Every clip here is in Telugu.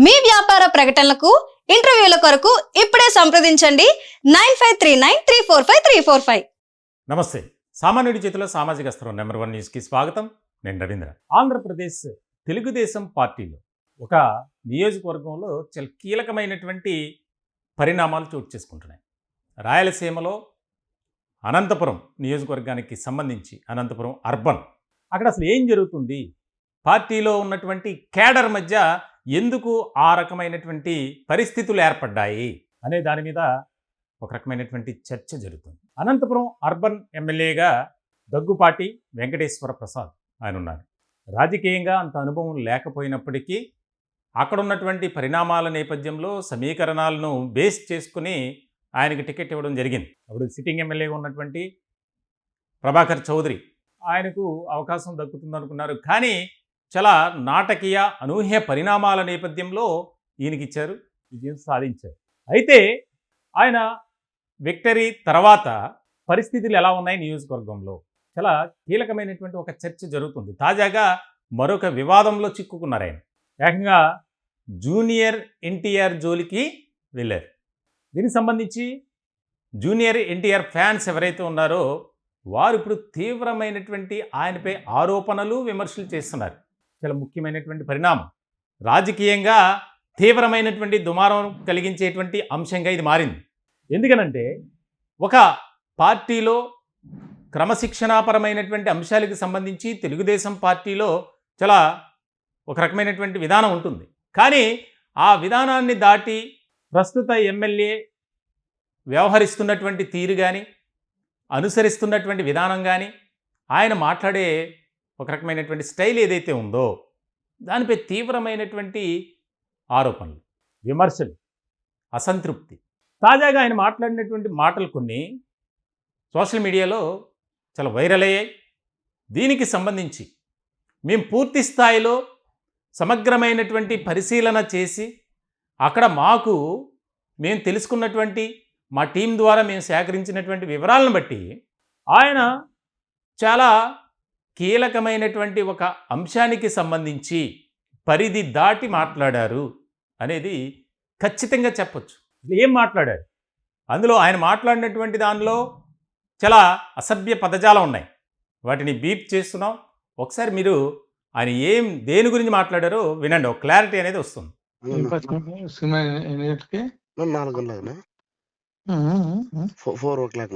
మీ వ్యాపార ప్రకటనలకు ఇంటర్వ్యూల కొరకు ఇప్పుడే సంప్రదించండి 9539345345. నమస్తే. సామాన్యుడి చేతిలో సామాజిక అస్త్రం నెంబర్ 1 న్యూస్కి స్వాగతం. నేను రవీంద్ర. ఆంధ్రప్రదేశ్ తెలుగుదేశం పార్టీలో ఒక నియోజకవర్గంలో చాలా కీలకమైనటువంటి పరిణామాలు చోటు చేసుకుంటున్నాయి. రాయలసీమలో అనంతపురం నియోజకవర్గానికి సంబంధించి అనంతపురం అర్బన్, అక్కడ అసలు ఏం జరుగుతుంది, పార్టీలో ఉన్నటువంటి కేడర్ మధ్య ఎందుకు ఆ రకమైనటువంటి పరిస్థితులు ఏర్పడ్డాయి అనే దాని మీద ఒక రకమైనటువంటి చర్చ జరుగుతుంది. అనంతపురం అర్బన్ ఎమ్మెల్యేగా దగ్గుపాటి వెంకటేశ్వర ప్రసాద్ ఆయన ఉన్నారు. రాజకీయంగా అంత అనుభవం లేకపోయినప్పటికీ అక్కడ ఉన్నటువంటి పరిణామాల నేపథ్యంలో సమీకరణాలను బేస్ చేసుకుని ఆయనకి టికెట్ ఇవ్వడం జరిగింది. అప్పుడు సిట్టింగ్ ఎమ్మెల్యేగా ఉన్నటువంటి ప్రభాకర్ చౌదరి ఆయనకు అవకాశం దక్కుతుంది అనుకున్నారు. కానీ చాలా నాటకీయ అనూహ్య పరిణామాల నేపథ్యంలో ఈయనకి ఇచ్చారు, విజయం సాధించారు. అయితే ఆయన విక్టరీ తర్వాత పరిస్థితులు ఎలా ఉన్నాయి నియోజకవర్గంలో చాలా కీలకమైనటువంటి ఒక చర్చ జరుగుతుంది. తాజాగా మరొక వివాదంలో చిక్కుకున్నారు ఆయన. ఏకంగా జూనియర్ ఎన్టీఆర్ జోలికి వెళ్ళారు. దీనికి సంబంధించి జూనియర్ ఎన్టీఆర్ ఫ్యాన్స్ ఎవరైతే ఉన్నారో వారు ఇప్పుడు తీవ్రమైనటువంటి ఆయనపై ఆరోపణలు విమర్శలు చేస్తున్నారు. చాలా ముఖ్యమైనటువంటి పరిణామం, రాజకీయంగా తీవ్రమైనటువంటి దుమారం కలిగించేటువంటి అంశంగా ఇది మారింది. ఎందుకనంటే ఒక పార్టీలో క్రమశిక్షణాపరమైనటువంటి అంశాలకు సంబంధించి తెలుగుదేశం పార్టీలో చాలా ఒక రకమైనటువంటి విధానం ఉంటుంది. కానీ ఆ విధానాన్ని దాటి ప్రస్తుత ఎమ్మెల్యే వ్యవహరిస్తున్నటువంటి తీరు కానీ, అనుసరిస్తున్నటువంటి విధానం కానీ, ఆయన మాట్లాడే ఒక రకమైనటువంటి స్టైల్ ఏదైతే ఉందో దానిపై తీవ్రమైనటువంటి ఆరోపణలు, విమర్శలు, అసంతృప్తి. తాజాగా ఆయన మాట్లాడినటువంటి మాటలు కొన్ని సోషల్ మీడియాలో చాలా వైరల్ అయ్యాయి. దీనికి సంబంధించి మేము పూర్తి స్థాయిలో సమగ్రమైనటువంటి పరిశీలన చేసి అక్కడ మేము తెలుసుకున్నటువంటి మా టీం ద్వారా మేము సేకరించినటువంటి వివరాలను బట్టి ఆయన చాలా కీలకమైనటువంటి ఒక అంశానికి సంబంధించి పరిధి దాటి మాట్లాడారు అనేది ఖచ్చితంగా చెప్పొచ్చు. ఏం మాట్లాడారు, అందులో ఆయన మాట్లాడినటువంటి దానిలో చాలా అసభ్య పదజాలం ఉన్నాయి. వాటిని బీప్ చేస్తున్నాం. ఒకసారి మీరు ఆయన దేని గురించి మాట్లాడారో వినండి, ఒక క్లారిటీ అనేది వస్తుంది. 4 o'clock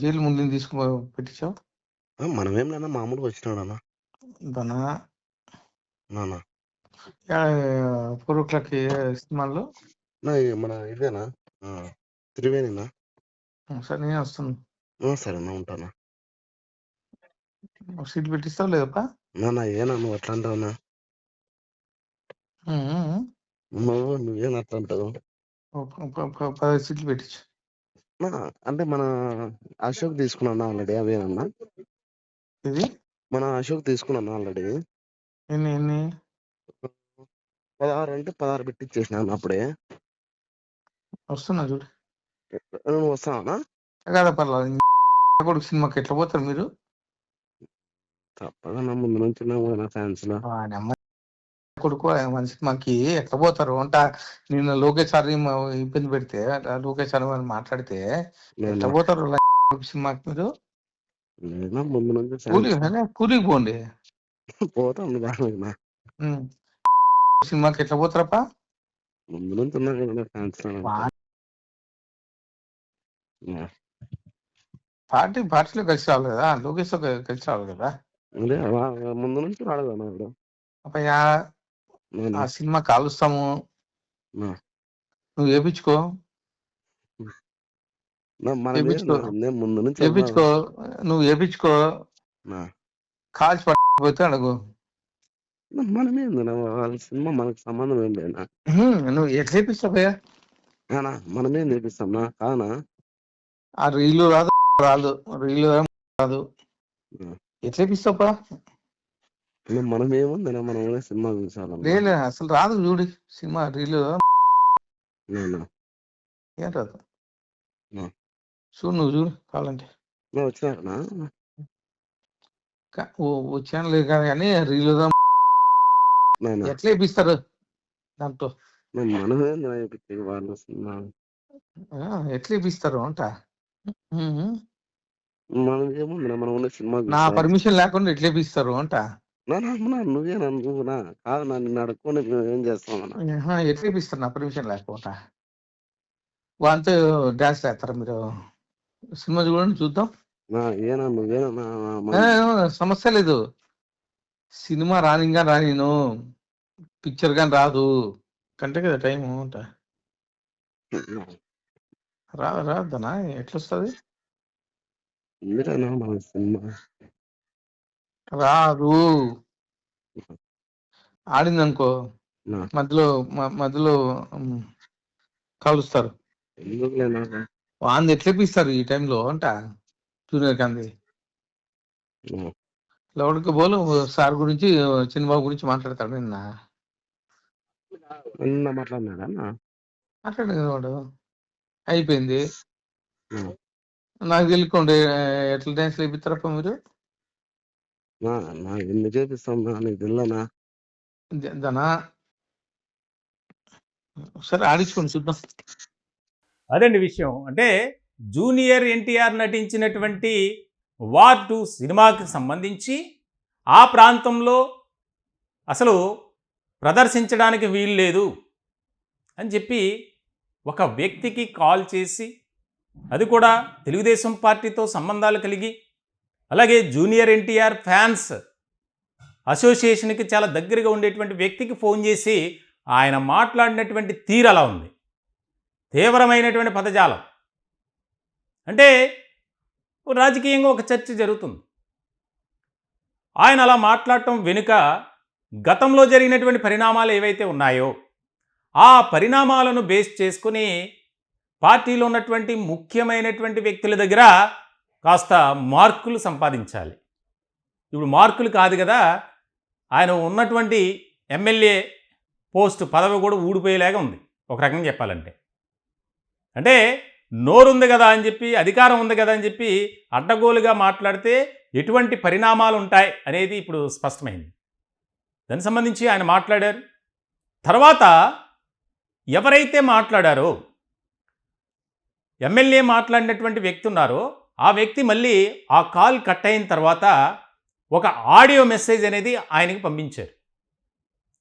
జైలు ముందు తీసుకు పెట్టించావు. మనమేం లేనా మామూలుగా వచ్చినాడన్నా దానా నానా 4 o'clock సినిమాల్లో మన ఇదేనా త్రివేణినా? సరే నేను వస్తాను. సరేనా, ఉంటానా. సీట్ పెట్టిస్తావు లేదప్పా? నానా ఏనా నువ్వు అట్లా అంటావునా? నువ్వేం అట్లా అంటావు? 10 సీట్లు పెట్టించు. అంటే మన అశోక్ తీసుకున్నా ఆల్రెడీ. అవేనన్నా ఇది మన అశోక్ తీసుకున్నా ఆల్రెడీ. ఎన్ని 16 అంటే 16 పెట్టిచ్చేసినా అప్పుడే. వస్తున్నా చూడు. నువ్వు వస్తావా? కదా పర్లేదు. కొడుకు సినిమాకి ఎట్లా పోతారు మీరు? తప్పగా నా ముందు నుంచి నా ఫ్యాన్స్ కొడుకు మన సినిమాకి ఎట్లా పోతారు అంట. నిన్న లోకేష్ సార్ ఇబ్బంది పెడితే లోకేష్ సార్ మాట్లాడితే ఎట్లా పోతారు సినిమాకి మీరు? ముందు నుంచి కూలికి పోండి. పోతాం సినిమాకి ఎట్లా పోతారప్పా? ముందు నుంచి ఉన్నా కదా ఫ్యాన్స్. పార్టీలో కలిసి రావాలి కదా, లోకేష్ తో కలిసి రావాలి కదా. అదే ముందు నుంచి రాలేదు అన్న. అప్పయ్యా ఆ సినిమా కాలుస్తాము, నువ్వు వేపించుకో. ముందు నుంచి వేపించుకో, నువ్వు వేపించుకో. కాల్చి పడిపోతే అడుగు. మనమేంది వాళ్ళ సినిమా మనకు సంబంధం ఏం లేనా? నువ్వు ఎట్లా వేపిస్తావయ్యా? మనమేం చేపిస్తాంనా? కానా ఆ రీలు రాదు రాదు ఎట్లా వేపిస్తావా? మనమేముంది మనం సినిమా చూసాను. లేదు అసలు రాదు. చూడు సినిమా రీలు ఏం రాదు. చూడు, నువ్వు చూడు కావాలంటే. వచ్చినారనా? వచ్చాను లేదు కానీ రీలు నాన్న ఎట్లా వేపిస్తారు దాంతో? మనమే చెప్పింది వాళ్ళు సినిమా ఎట్లా వేపిస్తారు అంట. ఉమ్. మనకేముంది మనం ఉన్న సినిమా నా చూసా పర్మిషన్ లేకుండా ఎట్లా వేపిస్తారు అంట. నువ్వేనా నువ్వునా కాదు నిన్ను అడుక్కొని ఏం చేస్తామన్నా ఎట్లా వేపిస్తారు నా పర్మిషన్ లేకుండా? వాళ్ళతో డాన్స్ చేస్తారా మీరు? సినిమా చూడండి చూద్దాం. ఏనా నువ్వేనా సమస్య లేదు. సినిమా రానిగా రానిను, పిక్చర్ కానీ రాదు కంటే కదా టైం అంట. రాద్దనా ఎట్లా వస్తుంది? మీరేనా మన సినిమా రాదు. ఆడిందనుకో నా మధ్యలో కలుస్తారు. ఎందుకులేనా వాంది ఎట్లా ఇప్పిస్తారు ఈ టైంలో అంట. జూనియర్ గాంధీ లౌడ్కి బోలు సార్ గురించి చిన్నబాబు గురించి మాట్లాడతాడు. నిన్న మాట్లాడినాడా మాట్లాడేది వాడు అయిపోయింది. నాకు తెలియకుండా ఎట్లా డాన్స్ వేపిస్తారప్ప మీరు? నాకు ఎందుకు చేపిస్తాం నీకు తెలియనా దనా సరే ఆడించుకోండి చూద్దాం. అదండి విషయం. అంటే జూనియర్ ఎన్టీఆర్ నటించినటువంటి వార్ 2 సినిమాకి సంబంధించి ఆ ప్రాంతంలో అసలు ప్రదర్శించడానికి వీలు లేదు అని చెప్పి ఒక వ్యక్తికి కాల్ చేసి, అది కూడా తెలుగుదేశం పార్టీతో సంబంధాలు కలిగి, అలాగే జూనియర్ ఎన్టీఆర్ ఫ్యాన్స్ అసోసియేషన్కి చాలా దగ్గరగా ఉండేటువంటి వ్యక్తికి ఫోన్ చేసి ఆయన మాట్లాడినటువంటి తీరు అలా ఉంది. తీవ్రమైనటువంటి పదజాలం. అంటే రాజకీయంగా ఒక చర్చ జరుగుతుంది. ఆయన అలా మాట్లాడటం వెనుక గతంలో జరిగినటువంటి పరిణామాలు ఏవైతే ఉన్నాయో ఆ పరిణామాలను బేస్ చేసుకుని పార్టీలో ఉన్నటువంటి ముఖ్యమైనటువంటి వ్యక్తుల దగ్గర కాస్త మార్కులు సంపాదించాలి. ఇప్పుడు మార్కులు కాదు కదా, ఆయన ఉన్నటువంటి ఎమ్మెల్యే పోస్ట్ పదవి కూడా ఊడిపోయేలాగా ఉంది ఒక రకంగా చెప్పాలంటే. అంటే నోరుంది కదా అని చెప్పి, అధికారం ఉంది కదా అని చెప్పి అడ్డగోలుగా మాట్లాడితే ఎటువంటి పరిణామాలు ఉంటాయి అనేది ఇప్పుడు స్పష్టమైంది. దానికి సంబంధించి ఆయన మాట్లాడారు. తర్వాత ఎవరైతే మాట్లాడారో, ఎమ్మెల్యే మాట్లాడినటువంటి వ్యక్తి ఉన్నారో ఆ వ్యక్తి మళ్ళీ ఆ కాల్ కట్ అయిన తర్వాత ఒక ఆడియో మెసేజ్ అనేది ఆయనకి పంపించారు.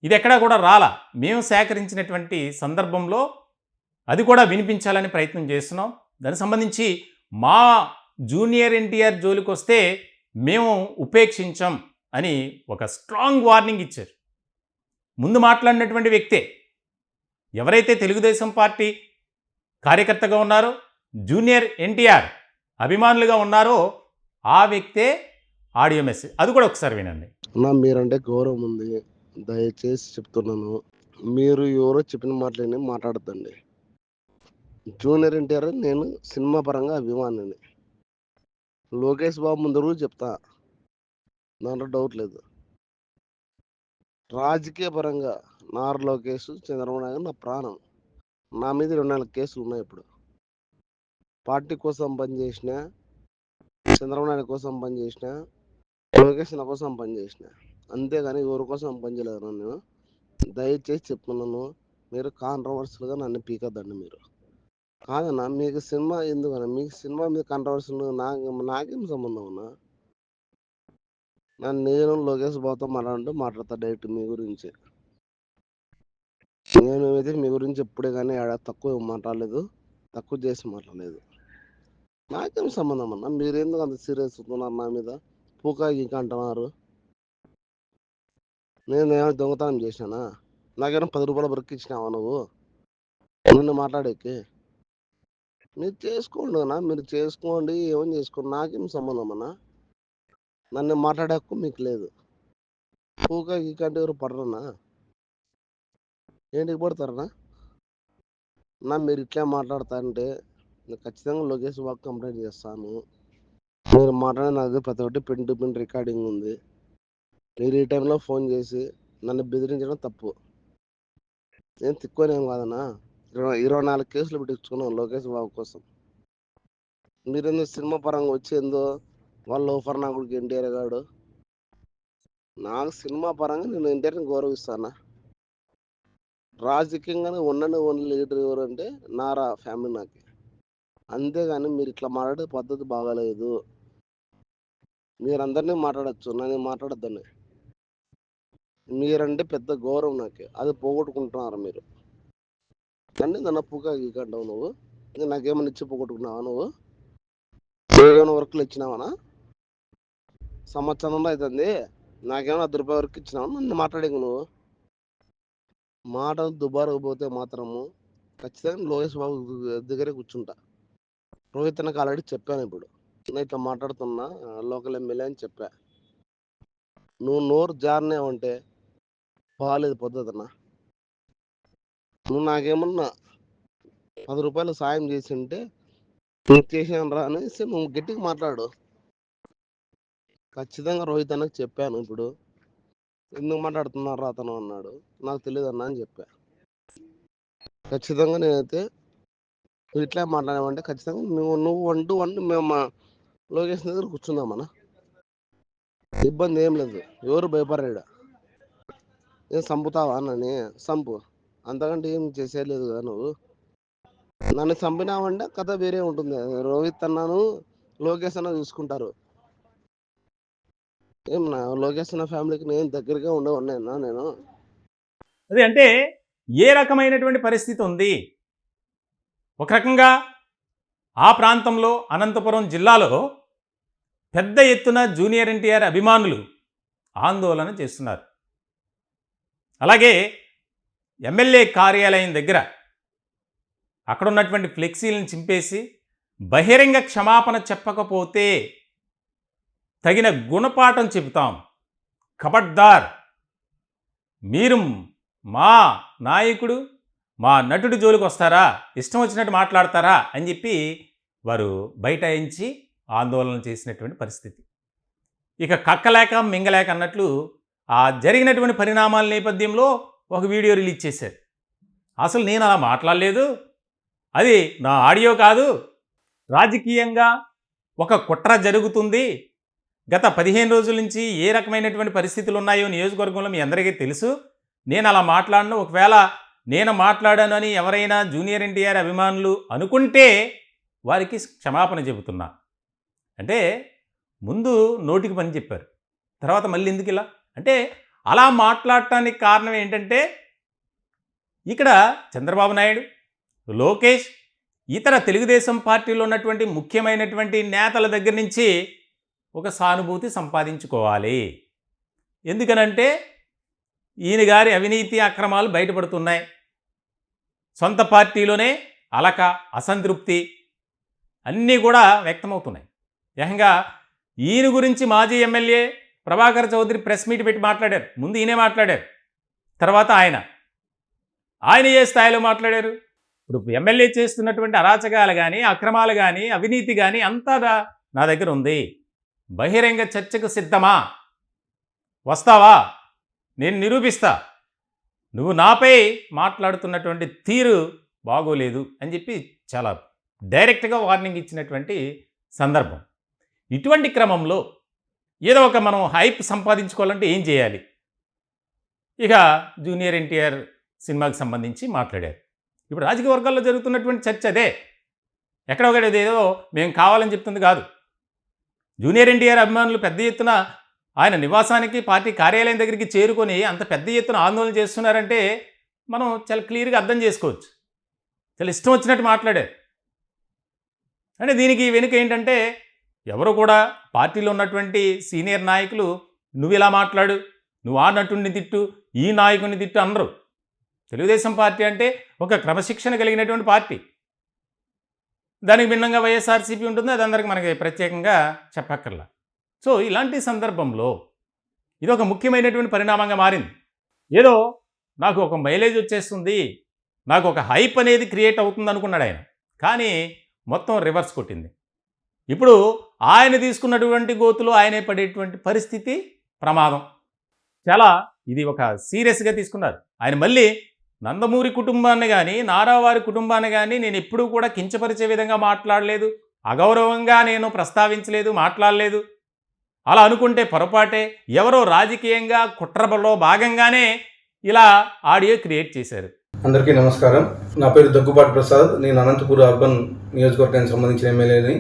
ఇది ఎక్కడా కూడా రాలా. మేము సేకరించినటువంటి సందర్భంలో అది కూడా వినిపించాలని ప్రయత్నం చేస్తున్నాం. దానికి సంబంధించి మా జూనియర్ ఎన్టీఆర్ జోలికి వస్తే మేము ఉపేక్షించాం అని ఒక స్ట్రాంగ్ వార్నింగ్ ఇచ్చారు. ముందు మాట్లాడినటువంటి వ్యక్తే, ఎవరైతే తెలుగుదేశం పార్టీ కార్యకర్తగా ఉన్నారో, జూనియర్ ఎన్టీఆర్ అభిమానులుగా ఉన్నారో ఆ వ్యక్తే ఆడియో మెసేజ్. అది కూడా ఒకసారి వినండి. మీరంటే గౌరవం ఉంది, దయచేసి చెప్తున్నాను, మీరు ఎవరో చెప్పిన మాటలని మాట్లాడద్దండి. జూనియర్ ఎన్టీఆర్ నేను సినిమా పరంగా అభిమానిని. లోకేష్ బాబు ముందు చెప్తా, దాంట్లో డౌట్ లేదు. రాజకీయ పరంగా నారా లోకేష్, చంద్రబాబు నాయుడు నా ప్రాణం. నా మీద 24 కేసులు ఉన్నాయి. ఇప్పుడు పార్టీ కోసం పనిచేసిన, చంద్రబాబు నాయుడు కోసం పనిచేసిన, లోకేష్ నా కోసం పనిచేసిన, అంతేగాని ఎవరి కోసం పనిచేయలేదు. నేను దయచేసి చెప్తున్నాను, మీరు కాంట్రవర్సీలుగా నన్ను పీకద్దండి. మీరు కాదన్నా, మీకు సినిమా ఎందుకన్నా, మీకు సినిమా మీద కాంట్రవర్సీలు నాకేం సంబంధం అన్నా? నేను లోకేష్ బాబుతో మాట్లాడతా డైరెక్ట్ మీ గురించి. నేను అయితే మీ గురించి ఎప్పుడే కానీ తక్కువ మాట్లాడలేదు, తక్కువ చేసి మాట్లాడలేదు. నాకేం సంబంధం అన్నా? మీరు ఎందుకు అంత సీరియస్ అవుతున్నారు నా మీద? పూకా ఇంకా అంటున్నారు. నేను ఏమైనా దొంగతనం చేసినానా? నాకేమైనా 10 రూపాయల వరకు ఇచ్చినావా నువ్వు నన్ను మాట్లాడేకి? మీరు చేసుకోండి అన్నా, మీరు చేసుకోండి, ఏమని చేసుకోండి, నాకేం సంబంధం అన్నా? నన్ను మాట్లాడే హక్కు మీకు లేదు. పూకా అంటే ఎవరు పడరన్నా? ఏంటికి పడతారన్నా? మీరు ఇట్లా మాట్లాడతా అంటే నేను ఖచ్చితంగా లోకేష్ బాబు కంప్లైంట్ చేస్తాను. మీరు మాట్లాడే నాకు ప్రతి ఒక్కటి పిన్ టు పిన్ రికార్డింగ్ ఉంది. మీరు ఈ టైంలో ఫోన్ చేసి నన్ను బెదిరించడం తప్పు. నేను తిక్కువనేం కాదన్నా. 24 కేసులు పెట్టించుకున్నాం లోకేష్ బాబు కోసం. మీరేందో సినిమా పరంగా వచ్చేందో వాళ్ళు లోఫర్ నా కొడుకు ఎన్టీఆర్ గాడు నాకు సినిమా పరంగా నేను ఇంటర్ని గౌరవిస్తాను. రాజకీయంగానే ఓన్లీ లీడర్ ఎవరు అంటే నారా ఫ్యామిలీ నాకు. అంతేగాని మీరు ఇట్లా మాట్లాడే పద్ధతి బాగాలేదు. మీరందరినీ మాట్లాడచ్చు, నన్ను మాట్లాడొద్దని. మీరంటే పెద్ద గౌరవం నాకు, అది పోగొట్టుకుంటున్నారు మీరు. కానీ నన్ను పుగా గీకంటావు నువ్వు. నాకేమైనా ఇచ్చి పోగొట్టుకున్నావా నువ్వు? ఏమైనా వర్క్లు ఇచ్చినావనా? సంవత్సరంలో అవుతుంది, నాకేమైనా 10 రూపాయల వరకు ఇచ్చినావా? నన్ను మాట్లాడేంగు నువ్వు. మాట దుబారకు పోతే మాత్రము ఖచ్చితంగా లోకేష్ బాబు దగ్గరే కూర్చుంటా. రోహిత్ అన్నకు ఆల్రెడీ చెప్పాను. ఇప్పుడు నేను ఇట్లా మాట్లాడుతున్నా లోకల్ ఎమ్మెల్యే అని చెప్పా. నువ్వు నోరు జారినావంటే బాగాలేదు పద్ధతి అన్న. నువ్వు నాకేమన్నా 10 రూపాయలు సాయం చేసి ఉంటే చేసాను రా అనేసి నువ్వు గట్టిగా మాట్లాడు. ఖచ్చితంగా రోహిత్ అన్నకు చెప్పాను. ఇప్పుడు ఎందుకు మాట్లాడుతున్నారు అతను అన్నాడు, నాకు తెలియదు అన్న అని చెప్పా. ఖచ్చితంగా నేనైతే నువ్వు ఇట్లా మాట్లాడావంటే ఖచ్చితంగా నువ్వు 1 to 1 మేము లోకేష్ దగ్గర కూర్చుందామన్నా. ఇబ్బంది ఏం లేదు, ఎవరు భయపడలేడు. ఏం చంపుతావా నన్ను? చంపు, అంతకంటే ఏం చేసేయలేదు కదా నువ్వు. నన్ను చంపినావంటే కథ వేరే ఉంటుంది. రోహిత్ అన్నాను లోకేష్ అన్న చూసుకుంటారు. ఏం నా లోకేష్ అన్న ఫ్యామిలీకి నేను దగ్గరగా ఉండేవాడినా నేను. అదే అంటే ఏ రకమైనటువంటి పరిస్థితి ఉంది? ఒక రకంగా ఆ ప్రాంతంలో అనంతపురం జిల్లాలో పెద్ద ఎత్తున జూనియర్ ఎన్టీఆర్ అభిమానులు ఆందోళన చేస్తున్నారు. అలాగే ఎమ్మెల్యే కార్యాలయం దగ్గర అక్కడ ఉన్నటువంటి ఫ్లెక్సీలను చింపేసి బహిరంగ క్షమాపణ చెప్పకపోతే తగిన గుణపాఠం చెబుతాం, ఖబర్దార్, మీరు మా నాయకుడు మా నటుడి జోలికి వస్తారా, ఇష్టం వచ్చినట్టు మాట్లాడతారా అని చెప్పి వారు బైఠాయించి ఆందోళన చేసినటువంటి పరిస్థితి. ఇక కక్కలేక మింగలేక అన్నట్లు ఆ జరిగినటువంటి పరిణామాల నేపథ్యంలో ఒక వీడియో రిలీజ్ చేశారు. అసలు నేను అలా మాట్లాడలేదు, అది నా ఆడియో కాదు, రాజకీయంగా ఒక కుట్ర జరుగుతుంది. గత 15 రోజుల నుంచి ఏ రకమైనటువంటి పరిస్థితులు ఉన్నాయో నియోజకవర్గంలో మీ అందరికీ తెలుసు. నేను అలా మాట్లాడను, ఒకవేళ నేను మాట్లాడాను అని ఎవరైనా జూనియర్ ఎన్టీఆర్ అభిమానులు అనుకుంటే వారికి క్షమాపణ చెబుతున్నా. అంటే ముందు నోటికి పని చెప్పారు, తర్వాత మళ్ళీ ఎందుకు ఇలా అంటే అలా మాట్లాడటానికి కారణం ఏంటంటే ఇక్కడ చంద్రబాబు నాయుడు, లోకేష్, ఇతర తెలుగుదేశం పార్టీలో ఉన్నటువంటి ముఖ్యమైనటువంటి నేతల దగ్గర నుంచి ఒక సానుభూతి సంపాదించుకోవాలి. ఎందుకనంటే ఈయన గారి అవినీతి అక్రమాలు బయటపడుతున్నాయి. సొంత పార్టీలోనే అలక, అసంతృప్తి అన్నీ కూడా వ్యక్తమవుతున్నాయి. ఏకంగా ఈయన గురించి మాజీ MLA Prabhakar Chowdary press meet పెట్టి మాట్లాడారు. ముందు ఈయనే మాట్లాడారు, తర్వాత ఆయన ఏ స్థాయిలో మాట్లాడారు? ఇప్పుడు ఎమ్మెల్యే చేస్తున్నటువంటి అరాచకాలు కానీ, అక్రమాలు కానీ, అవినీతి కానీ అంతా నా దగ్గర ఉంది. బహిరంగ చర్చకు సిద్ధమా? వస్తావా? నేను నిరూపిస్తా. నువ్వు నాపై మాట్లాడుతున్నటువంటి తీరు బాగోలేదు అని చెప్పి చాలా డైరెక్ట్గా వార్నింగ్ ఇచ్చినటువంటి సందర్భం. ఇటువంటి క్రమంలో ఏదో ఒక మనం హైప్ సంపాదించుకోవాలంటే ఏం చేయాలి? ఇక జూనియర్ ఎన్టీఆర్ సినిమాకి సంబంధించి మాట్లాడారు. ఇప్పుడు రాజకీయ వర్గాల్లో జరుగుతున్నటువంటి చర్చ అదే. ఎక్కడ ఒకటి ఏదో మేము కావాలని చెప్తుంది కాదు. జూనియర్ ఎన్టీఆర్ అభిమానులు పెద్ద ఎత్తున ఆయన నివాసానికి, పార్టీ కార్యాలయం దగ్గరికి చేరుకొని అంత పెద్ద ఎత్తున ఆందోళన చేస్తున్నారంటే మనం చాలా క్లియర్గా అర్థం చేసుకోవచ్చు. చాలా ఇష్టం వచ్చినట్టు మాట్లాడారు. అంటే దీనికి వెనుక ఏంటంటే ఎవరు కూడా పార్టీలో ఉన్నటువంటి సీనియర్ నాయకులు నువ్వు ఇలా మాట్లాడు, నువ్వు ఆ నటుడిని తిట్టు, ఈ నాయకుడిని తిట్టు అనరు. తెలుగుదేశం పార్టీ అంటే ఒక క్రమశిక్షణ కలిగినటువంటి పార్టీ. దానికి భిన్నంగా వైఎస్ఆర్సీపీ ఉంటుంది, అది అందరికీ మనకి ప్రత్యేకంగా చెప్పక్కర్లా. సో ఇలాంటి సందర్భంలో ఇది ఒక ముఖ్యమైనటువంటి పరిణామంగా మారింది. ఏదో నాకు ఒక మైలేజ్ వచ్చేస్తుంది, నాకు ఒక హైప్ అనేది క్రియేట్ అవుతుంది అనుకున్నాడు ఆయన. కానీ మొత్తం రివర్స్ కొట్టింది. ఇప్పుడు ఆయన తీసుకున్నటువంటి గోతులో ఆయనే పడేటువంటి పరిస్థితి, ప్రమాదం. చాలా ఇది ఒక సీరియస్గా తీసుకున్నారు ఆయన. మళ్ళీ నందమూరి కుటుంబాన్ని కానీ, నారావారి కుటుంబాన్ని కానీ నేను ఎప్పుడూ కూడా కించపరిచే విధంగా మాట్లాడలేదు, అగౌరవంగా నేను ప్రస్తావించలేదు, మాట్లాడలేదు. అలా అనుకుంటే పొరపాటే. ఎవరో రాజకీయంగా కుట్రలో భాగంగానే ఇలా ఆడియో క్రియేట్ చేశారు. అందరికీ నమస్కారం. నా పేరు దగ్గుబాటి ప్రసాద్. నేను అనంతపూర్ అర్బన్ నియోజకవర్గానికి సంబంధించిన ఎమ్మెల్యేని.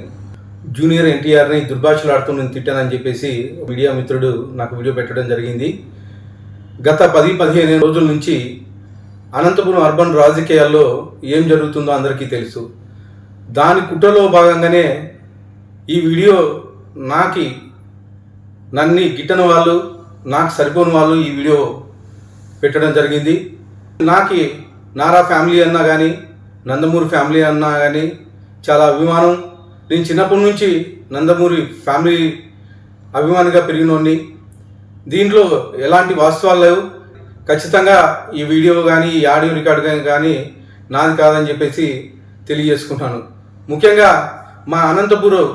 జూనియర్ ఎన్టీఆర్ని దుర్భాషలాడుతూ నేను తిట్టానని చెప్పేసి మీడియా మిత్రుడు నాకు వీడియో పెట్టడం జరిగింది. గత 10-15 రోజుల నుంచి అనంతపురం అర్బన్ రాజకీయాల్లో ఏం జరుగుతుందో అందరికీ తెలుసు. దాని కుట్రలో భాగంగానే ఈ వీడియో నన్ను గిట్టని వాళ్ళు, నాకు సరిపోని వాళ్ళు ఈ వీడియో పెట్టడం జరిగింది. నారా ఫ్యామిలీ అన్నా కానీ, నందమూరి ఫ్యామిలీ అన్నా కానీ చాలా అభిమానం. నేను చిన్నప్పటి నుంచి నందమూరి ఫ్యామిలీ అభిమానిగా పెరిగినోడిని. దీంట్లో ఎలాంటి వాస్తవాలు లేవు. ఖచ్చితంగా ఈ వీడియో కానీ, ఈ ఆడియో రికార్డు కానీ నాది కాదని చెప్పేసి తెలియజేసుకుంటాను. ముఖ్యంగా మా అనంతపురం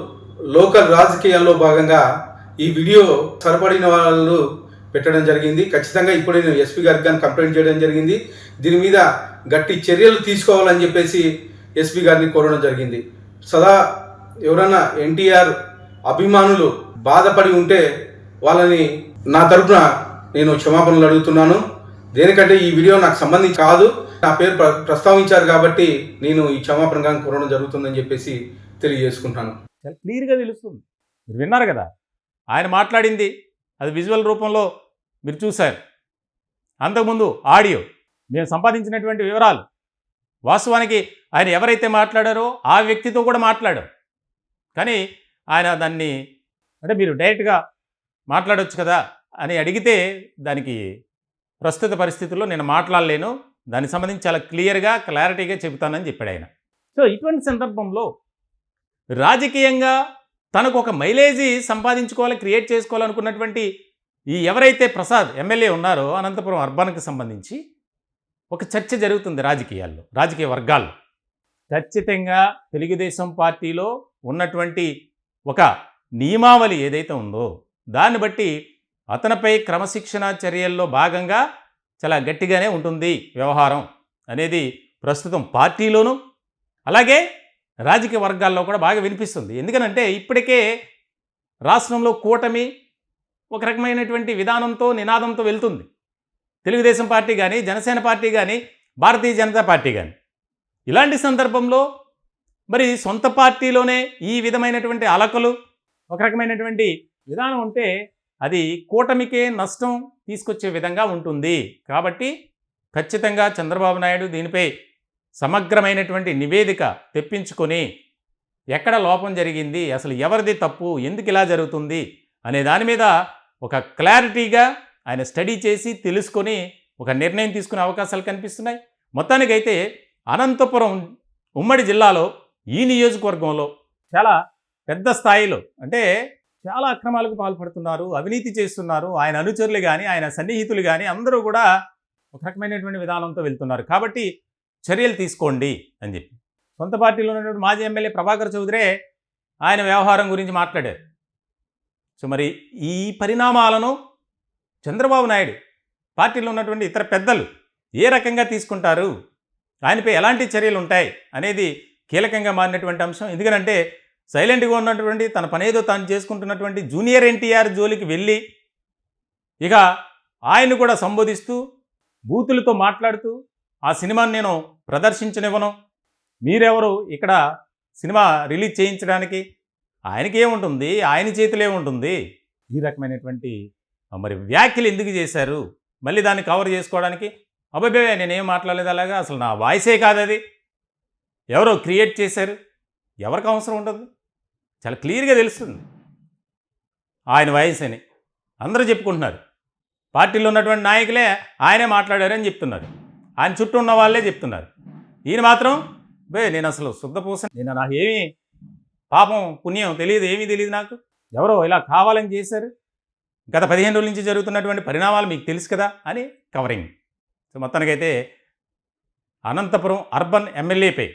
లోకల్ రాజకీయాల్లో భాగంగా ఈ వీడియో సరిపడిన వాళ్ళు పెట్టడం జరిగింది. ఖచ్చితంగా ఇప్పుడు నేను ఎస్పీ గారికి కానీ కంప్లైంట్ చేయడం జరిగింది. దీని మీద గట్టి చర్యలు తీసుకోవాలని చెప్పేసి ఎస్పీ గారిని కోరడం జరిగింది. సదా ఎవరైనా ఎన్టీఆర్ అభిమానులు బాధపడి ఉంటే వాళ్ళని నా తరపున నేను క్షమాపణలు అడుగుతున్నాను. దేనికంటే ఈ వీడియో నాకు సంబంధించి కాదు, నా పేరు ప్రస్తావించారు కాబట్టి నేను ఈ క్షమాపణగా కోరడం జరుగుతుందని చెప్పేసి తెలియజేసుకుంటాను. చాలా క్లియర్గా తెలుస్తుంది. మీరు విన్నారు కదా, ఆయన మాట్లాడింది అది విజువల్ రూపంలో మీరు చూశారు. అంతకుముందు ఆడియో, మేము సంపాదించినటువంటి వివరాలు, వాస్తవానికి ఆయన ఎవరైతే మాట్లాడారో ఆ వ్యక్తితో కూడా మాట్లాడారు. కానీ ఆయన దాన్ని అంటే మీరు డైరెక్ట్గా మాట్లాడవచ్చు కదా అని అడిగితే దానికి ప్రస్తుత పరిస్థితుల్లో నేను మాట్లాడలేను, దానికి సంబంధించి చాలా క్లారిటీగా చెబుతానని చెప్పాడు ఆయన. సో ఇటువంటి సందర్భంలో రాజకీయంగా తనకు ఒక మైలేజీ సంపాదించుకోవాలి, క్రియేట్ చేసుకోవాలనుకున్నటువంటి ఈ ఎవరైతే ప్రసాద్ ఎమ్మెల్యే ఉన్నారో అనంతపురం అర్బన్కి సంబంధించి ఒక చర్చ జరుగుతుంది రాజకీయాల్లో, రాజకీయ వర్గాల్లో. ఖచ్చితంగా తెలుగుదేశం పార్టీలో ఉన్నటువంటి ఒక నియమావళి ఏదైతే ఉందో దాన్ని బట్టి అతనిపై క్రమశిక్షణ చర్యల్లో భాగంగా చాలా గట్టిగానే ఉంటుంది వ్యవహారం అనేది ప్రస్తుతం పార్టీలోనూ అలాగే రాజకీయ వర్గాల్లో కూడా బాగా వినిపిస్తుంది. ఎందుకనంటే ఇప్పటికే రాష్ట్రంలో కూటమి ఒక రకమైనటువంటి విధానంతో, నినాదంతో వెళ్తుంది. తెలుగుదేశం పార్టీ కానీ, జనసేన పార్టీ కానీ, భారతీయ జనతా పార్టీ కానీ. ఇలాంటి సందర్భంలో మరి సొంత పార్టీలోనే ఈ విధమైనటువంటి అలకలు, ఒక రకమైనటువంటి విధానం ఉంటే అది కూటమికే నష్టం తీసుకొచ్చే విధంగా ఉంటుంది. కాబట్టి ఖచ్చితంగా చంద్రబాబు నాయుడు దీనిపై సమగ్రమైనటువంటి నివేదిక తెప్పించుకొని ఎక్కడ లోపం జరిగింది, అసలు ఎవరిది తప్పు, ఎందుకు ఇలా జరుగుతుంది అనే దాని మీద ఒక క్లారిటీగా ఆయన స్టడీ చేసి తెలుసుకొని ఒక నిర్ణయం తీసుకునే అవకాశాలు కనిపిస్తున్నాయి. మొత్తానికైతే అనంతపురం ఉమ్మడి జిల్లాలో ఈ నియోజకవర్గంలో చాలా పెద్ద స్థాయిలో అంటే చాలా అక్రమాలకు పాల్పడుతున్నారు, అవినీతి చేస్తున్నారు. ఆయన అనుచరులు కానీ, ఆయన సన్నిహితులు కానీ అందరూ కూడా ఒక రకమైనటువంటి విధానంతో వెళ్తున్నారు. కాబట్టి చర్యలు తీసుకోండి అని చెప్పి సొంత పార్టీలో ఉన్నటువంటి మాజీ ఎమ్మెల్యే ప్రభాకర్ చౌదరే ఆయన వ్యవహారం గురించి మాట్లాడారు. సో మరి ఈ పరిణామాలను చంద్రబాబు నాయుడు, పార్టీలో ఉన్నటువంటి ఇతర పెద్దలు ఏ రకంగా తీసుకుంటారు, ఆయనపై ఎలాంటి చర్యలు ఉంటాయి అనేది కీలకంగా మారినటువంటి అంశం. ఎందుకంటే సైలెంట్గా ఉన్నటువంటి తన పనేదో తాను చేసుకుంటున్నటువంటి జూనియర్ ఎన్టీఆర్ జోలికి వెళ్ళి ఇక ఆయన్ని కూడా సంబోధిస్తూ బూతులతో మాట్లాడుతూ ఆ సినిమాని నేను ప్రదర్శించనివ్వను, మీరెవరు ఇక్కడ సినిమా రిలీజ్ చేయించడానికి, ఆయనకి ఏముంటుంది, ఆయన చేతిలో ఏముంటుంది, ఈ రకమైనటువంటి మరి వ్యాఖ్యలు ఎందుకు చేశారు, మళ్ళీ దాన్ని కవర్ చేసుకోవడానికి అబ్బాయి నేనేం మాట్లాడలేదు, అలాగా అసలు నా వాయిసే కాదు, అది ఎవరో క్రియేట్ చేశారు, ఎవరికి అవసరం ఉంటుంది, చాలా క్లియర్గా తెలుస్తుంది ఆయన వాయిస్ అని అందరూ చెప్పుకుంటున్నారు. పార్టీలో ఉన్నటువంటి నాయకులే ఆయనే మాట్లాడారని చెప్తున్నారు, ఆయన చుట్టూ ఉన్న వాళ్ళే చెప్తున్నారు. ఈయన మాత్రం నేను అసలు శుద్ధపూస, నేను నాకు ఏమీ పాపం పుణ్యం తెలియదు, ఏమీ తెలియదు, నాకు ఎవరో ఇలా కావాలని చేశారు, గత 15 రోజుల నుంచి జరుగుతున్నటువంటి పరిణామాలు మీకు తెలుసు కదా అని కవరింగ్. సో మొత్తానికైతే అనంతపురం అర్బన్ ఎమ్మెల్యేపై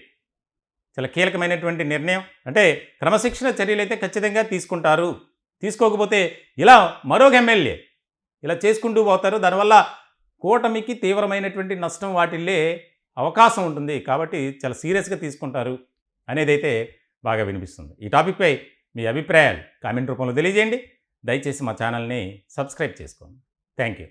చాలా కీలకమైనటువంటి నిర్ణయం. అంటే క్రమశిక్షణ చర్యలు అయితే ఖచ్చితంగా తీసుకుంటారు, తీసుకోకపోతే ఇలా మరొక ఎమ్మెల్యే ఇలా చేసుకుంటూ పోతారు. దానివల్ల కూటమికి తీవ్రమైనటువంటి నష్టం వాటిల్లే అవకాశం ఉంటుంది. కాబట్టి చాలా సీరియస్గా తీసుకుంటారు అనేది అయితే బాగా వినిపిస్తుంది. ఈ టాపిక్పై మీ అభిప్రాయాలు కామెంట్ రూపంలో తెలియజేయండి. దయచేసి మా ఛానల్ని సబ్స్క్రైబ్ చేసుకోండి. Thank you.